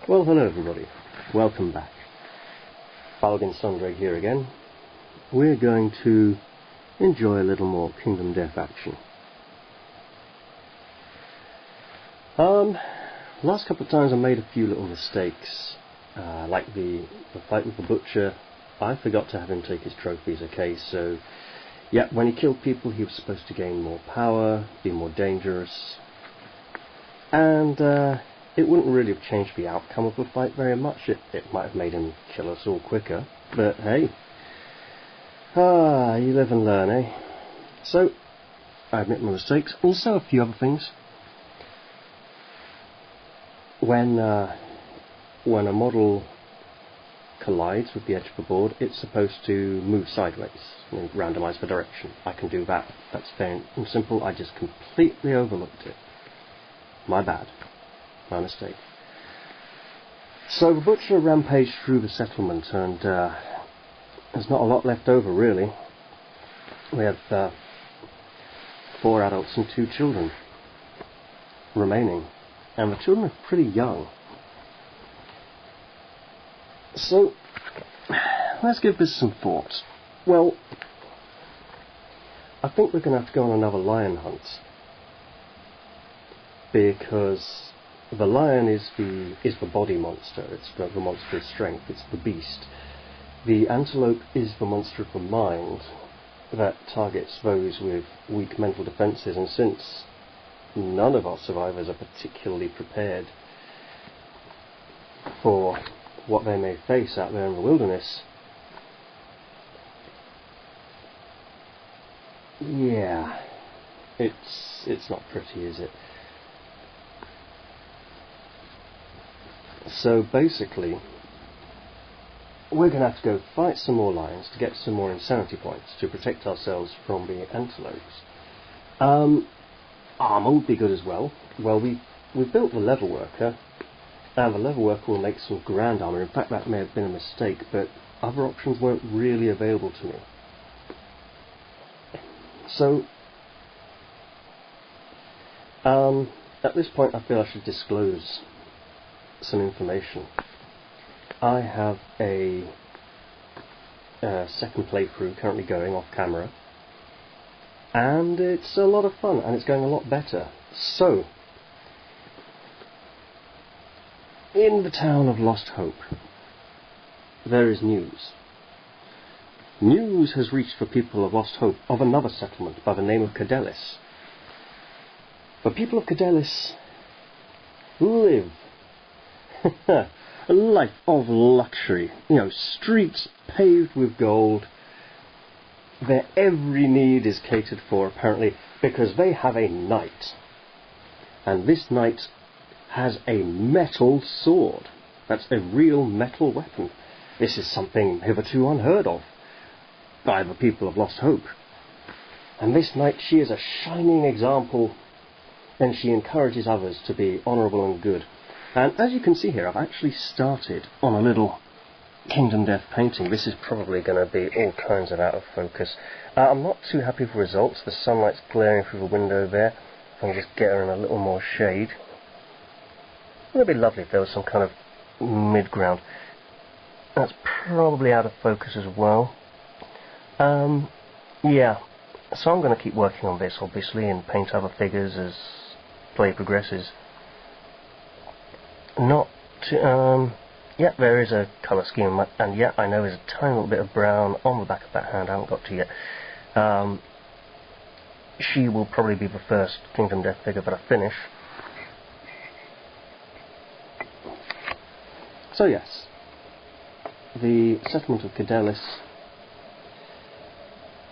Well, hello everybody, welcome back. Falcon Sundray here again. We're going to enjoy a little more Kingdom Death action. Last couple of times I made a few little mistakes, like the fight with the Butcher. I forgot to have him take his trophies, okay, so yeah, when he killed people he was supposed to gain more power, be more dangerous, and it wouldn't really have changed the outcome of the fight very much. It might have made him kill us all quicker, but hey, you live and learn, eh? So, I admit my mistakes, also a few other things. When a model collides with the edge of the board, it's supposed to move sideways and randomise the direction. I can do that. That's fair and simple. I just completely overlooked it. My bad. My mistake. So the Butcher rampaged through the settlement, and there's not a lot left over, really. We have 4 adults and 2 children remaining, and the children are pretty young. So, let's give this some thought. Well, I think we're going to have to go on another lion hunt, because the lion is the body monster. It's the monster of strength. It's the beast. The antelope is the monster of the mind that targets those with weak mental defences, and since none of our survivors are particularly prepared for what they may face out there in the wilderness, yeah, it's not pretty, is it? So basically, we're going to have to go fight some more lions to get some more insanity points to protect ourselves from the antelopes. Armour would be good as well. Well, we've built the level worker, and the level worker will make some grand armour. In fact, that may have been a mistake, but other options weren't really available to me. So, at this point I feel I should disclose some information. I have a second playthrough currently going off camera, and it's a lot of fun, and it's going a lot better. So, in the town of Lost Hope, there is news. News has reached the people of Lost Hope of another settlement by the name of Cadelis. The people of Cadelis live a life of luxury. You know, streets paved with gold. Their every need is catered for, apparently, because they have a knight. And this knight has a metal sword. That's a real metal weapon. This is something hitherto unheard of by the people of Lost Hope. And this knight, she is a shining example, and she encourages others to be honourable and good. And as you can see here, I've actually started on a little Kingdom Death painting. This is probably going to be all kinds of out of focus. I'm not too happy with the results. The sunlight's glaring through the window there. If I can just get her in a little more shade. It would be lovely if there was some kind of mid-ground. That's probably out of focus as well. Yeah, so I'm going to keep working on this, obviously, and paint other figures as play progresses. Yeah, there is a colour scheme, and yeah, I know there's a tiny little bit of brown on the back of that hand I haven't got to yet. She will probably be the first Kingdom Death figure that I finish. So yes, the settlement of Cadelis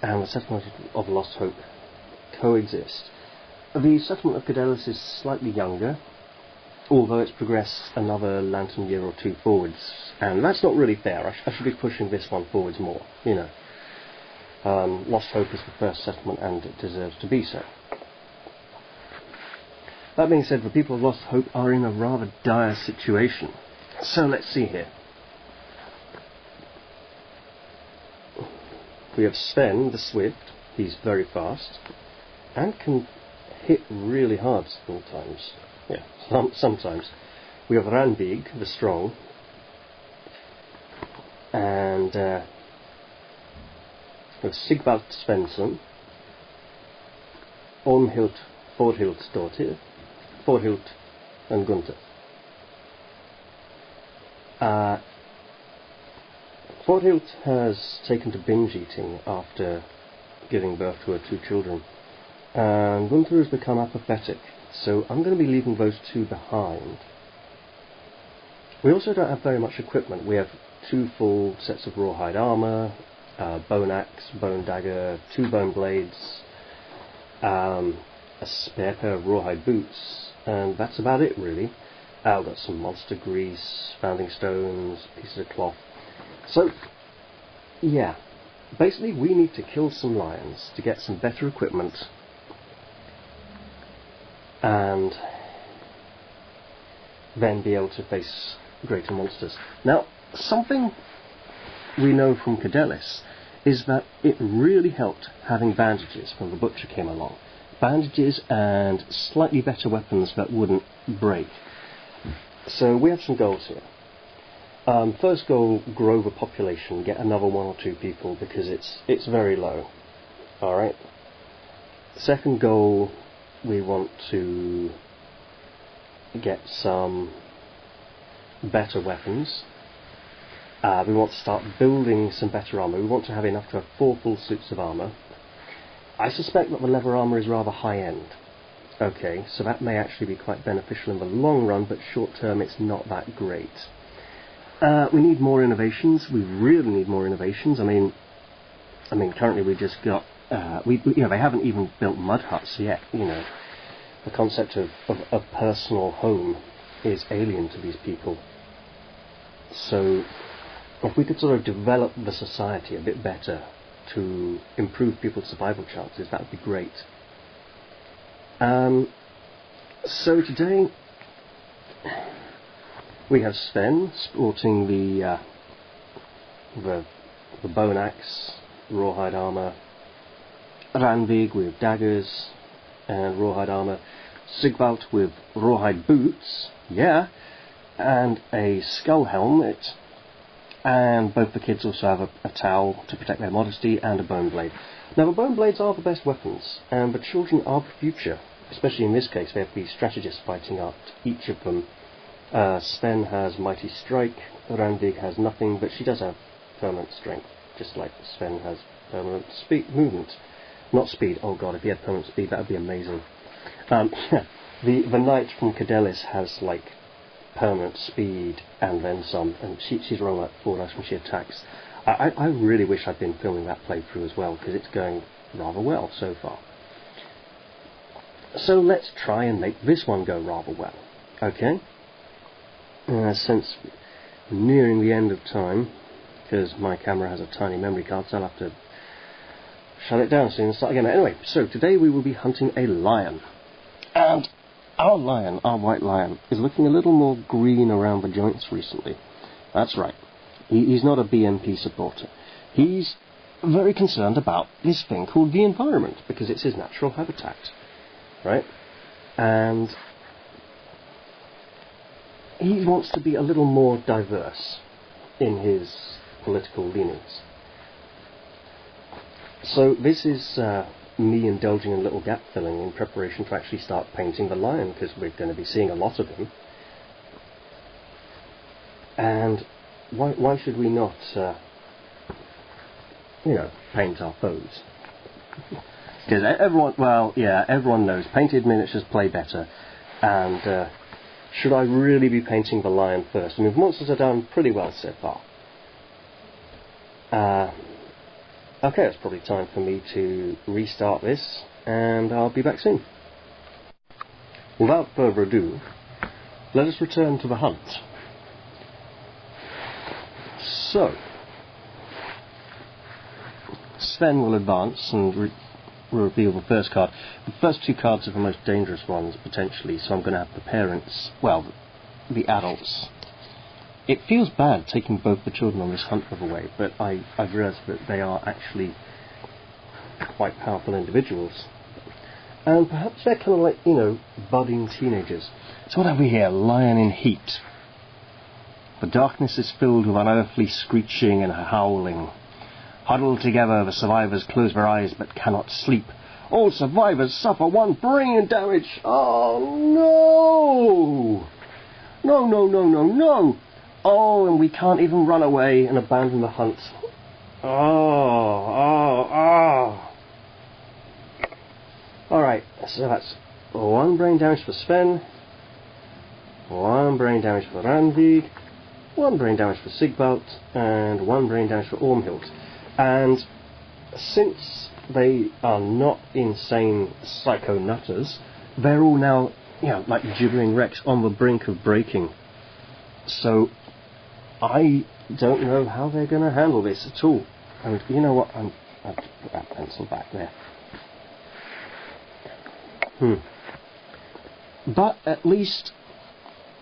and the settlement of Lost Hope coexist. The settlement of Cadelis is slightly younger, although it's progressed another lantern year or 2 forwards, and that's not really fair. I should be pushing this one forwards more, you know. Lost Hope is the first settlement, and it deserves to be so. That being said, the people of Lost Hope are in a rather dire situation. So let's see here. We have Sven the Swift. He's very fast and can hit really hard sometimes. Yeah, sometimes. We have Ranvig, the strong, and we have Sigvald Svensson, Ormhild Thorhildsdottir, Thorhild and Gunther. Thorhild has taken to binge eating after giving birth to her 2 children, and Gunther has become apathetic, so I'm going to be leaving those 2 behind. We also don't have very much equipment. We have 2 full sets of rawhide armour, bone axe, bone dagger, 2 bone blades, a spare pair of rawhide boots, and that's about it really. I've got some monster grease, founding stones, pieces of cloth. So, yeah, basically we need to kill some lions to get some better equipment and then be able to face greater monsters. Now, something we know from Cadelis is that it really helped having bandages when the butcher came along. Bandages and slightly better weapons that wouldn't break. So we have some goals here. First goal, grow the population, get another 1 or 2 people because it's very low. Alright. Second goal, we want to get some better weapons. We want to start building some better armour. We want to have enough to have 4 full suits of armour. I suspect that the leather armour is rather high end. Okay, so that may actually be quite beneficial in the long run, but short term it's not that great. We need more innovations. We really need more innovations. I mean, currently we just got they haven't even built mud huts yet. You know, the concept of a personal home is alien to these people. So, if we could sort of develop the society a bit better to improve people's survival chances, that would be great. So today we have Sven sporting the bone axe, rawhide armour, Ranvig with daggers and rawhide armour, Sigvald with rawhide boots, yeah, and a skull helmet, and both the kids also have a towel to protect their modesty and a bone blade. Now the bone blades are the best weapons, and the children are the future, especially in this case. They have the strategists fighting out each of them. Sven has mighty strike, Ranvig has nothing, but she does have permanent strength, just like Sven has permanent movement. Not speed, oh god, if he had permanent speed that would be amazing. The knight from Cadelis has like permanent speed and then some, and she's rolling like 4 dice when she attacks. I really wish I'd been filming that playthrough as well, because it's going rather well so far. So let's try and make this one go rather well. Okay? Since we're nearing the end of time, because my camera has a tiny memory card, so I'll have to shut it down soon and start again. Anyway, so today we will be hunting a lion. And our lion, our white lion, is looking a little more green around the joints recently. That's right. He's not a BNP supporter. He's very concerned about this thing called the environment, because it's his natural habitat. Right? And he wants to be a little more diverse in his political leanings. So this is me indulging in a little gap filling in preparation to actually start painting the lion, because we're going to be seeing a lot of him. And why should we not, paint our foes? Because everyone knows painted miniatures play better, and should I really be painting the lion first? I mean, the monsters are done pretty well so far. Okay, it's probably time for me to restart this, and I'll be back soon. Without further ado, let us return to the hunt. So, Sven will advance and reveal the first card. The first 2 cards are the most dangerous ones, potentially, so I'm going to have the parents, well, the adults. It feels bad taking both the children on this hunt away, but I've realised that they are actually quite powerful individuals. And perhaps they're kind of like, budding teenagers. So what have we here? Lion in heat. The darkness is filled with unearthly screeching and howling. Huddled together, the survivors close their eyes but cannot sleep. All survivors suffer 1 brain damage. Oh no! No, no, no, no, no! Oh, and we can't even run away and abandon the hunt. Oh. Alright, so that's 1 brain damage for Sven, 1 brain damage for Randvig, 1 brain damage for Sigvald, and 1 brain damage for Ormhild. And since they are not insane psycho nutters, they're all now, like gibbering wrecks on the brink of breaking. So I don't know how they're going to handle this at all. And you know what? I'll put that pencil back there. But at least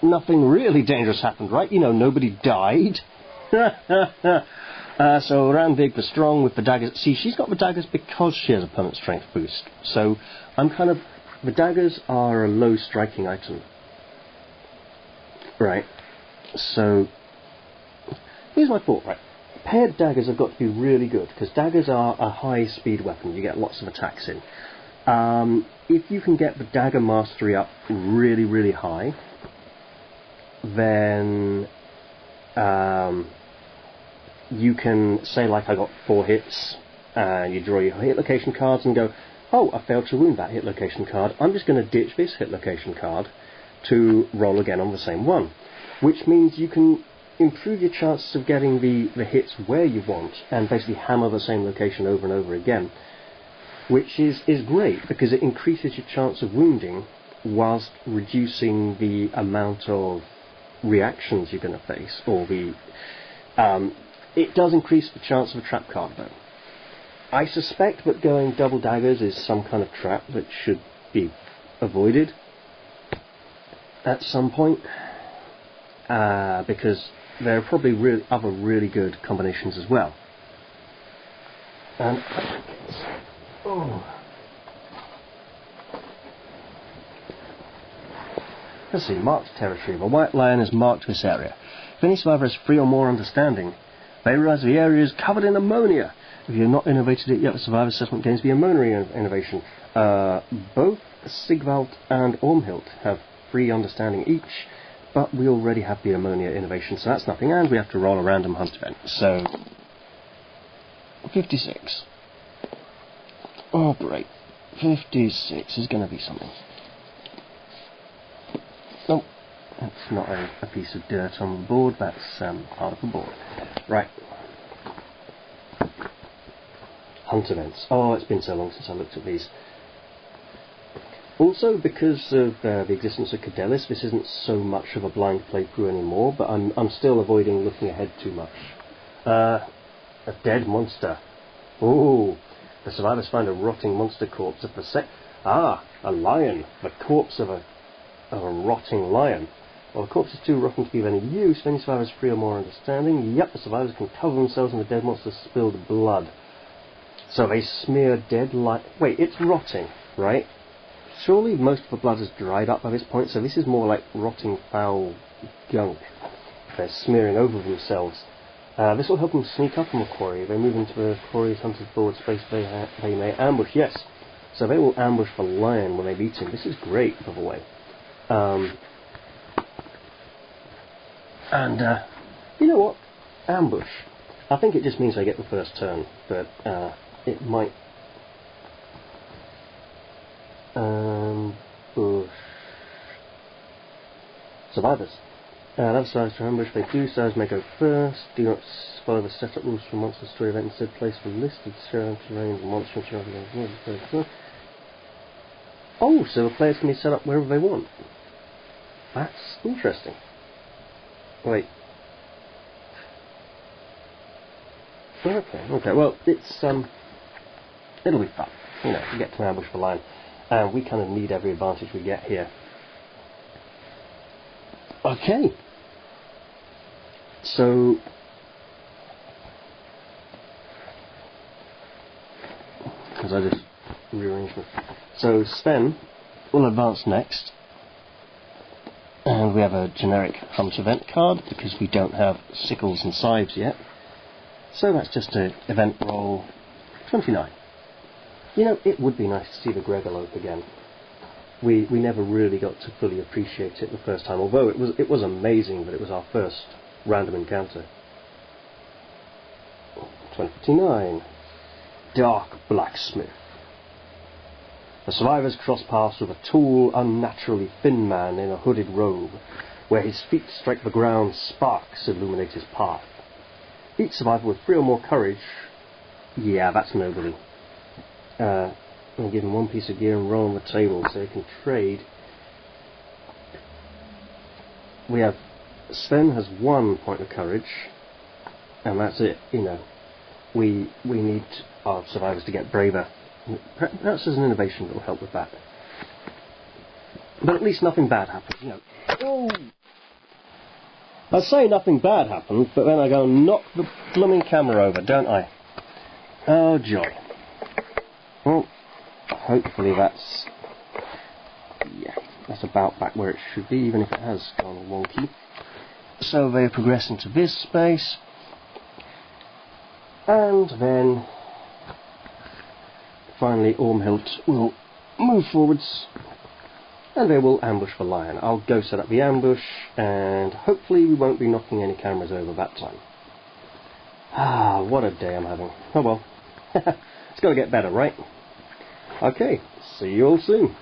nothing really dangerous happened, right? Nobody died. So Randvig was strong with the daggers. See, she's got the daggers because she has a permanent strength boost. So the daggers are a low striking item. Right. So here's my thought, right? Paired daggers have got to be really good, because daggers are a high speed weapon. You get lots of attacks in. If you can get the dagger mastery up really, really high, then you can say, like, I got 4 hits, and you draw your hit location cards and go, oh, I failed to wound that hit location card. I'm just going to ditch this hit location card to roll again on the same one. Which means you can improve your chances of getting the hits where you want and basically hammer the same location over and over again. Which is great, because it increases your chance of wounding whilst reducing the amount of reactions you're going to face, or it does increase the chance of a trap card, though. I suspect that going double daggers is some kind of trap that should be avoided at some point, because there are probably other really good combinations as well. And let's see, marked territory. The White Lion has marked this area. If any survivor has 3 or more understanding, they realise the area is covered in ammonia. If you have not innovated it yet, the survivor assessment gains the ammonia innovation. Both Sigvald and Ormhild have 3 understanding each, but we already have the ammonia innovation, so that's nothing, and we have to roll a random hunt event. So 56. Oh great, 56 is going to be something. No, that's not a piece of dirt on the board, that's part of the board. Right. Hunt events. Oh, it's been so long since I looked at these. Also, because of the existence of Cadellis, this isn't so much of a blind playthrough anymore, but I'm still avoiding looking ahead too much. A dead monster. Ooh. The survivors find a rotting monster corpse at the a lion. The corpse of a rotting lion. Well, the corpse is too rotten to be of any use. If any survivors 3 or more understanding, yep, the survivors can cover themselves in the dead monster's spilled blood. So they smear dead lion. Wait, it's rotting, right? Surely most of the blood has dried up by this point, so this is more like rotting foul gunk. They're smearing over themselves. This will help them sneak up on the quarry. They move into the quarry's hunted forward space. They may ambush. Yes, so they will ambush the lion when they've eaten. This is great, by the way. You know what? Ambush. I think it just means they get the first turn, but it might ambush survivors. That survivors to ambush. They do. Survivors may go first. Do not follow the setup rules for monster story event. Instead, place the listed terrain monster. Oh, so the players can be set up wherever they want. That's interesting. Wait. Okay. Well, it's it'll be fun. You know, to get to ambush the lion, and we kind of need every advantage we get here. Okay. So, because I just rearranged them. So Sven will advance next. And we have a generic hunt event card, because we don't have sickles and scythes yet. So that's just an event roll 29. You know, it would be nice to see the Gregalope again. We never really got to fully appreciate it the first time, although it was amazing that it was our first random encounter. 29. Dark Blacksmith. The survivors cross paths with a tall, unnaturally thin man in a hooded robe. Where his feet strike the ground, sparks illuminate his path. Each survivor with 3 or more courage... Yeah, that's nobody. I'll give him 1 piece of gear and roll on the table so he can trade. We have... Sven has 1 point of courage, and that's it, you know. We need our survivors to get braver. Perhaps there's an innovation that will help with that. But at least nothing bad happens, you know. Oh! I say nothing bad happened, but then I go and knock the blooming camera over, don't I? Oh, joy. Well, hopefully that's... Yeah, that's about back where it should be, even if it has gone wonky. So they progress into this space. And then... Finally, Ormhild will move forwards. And they will ambush the lion. I'll go set up the ambush, and hopefully we won't be knocking any cameras over that time. Ah, what a day I'm having. Oh well. It's got to get better, right? Okay, see you all soon.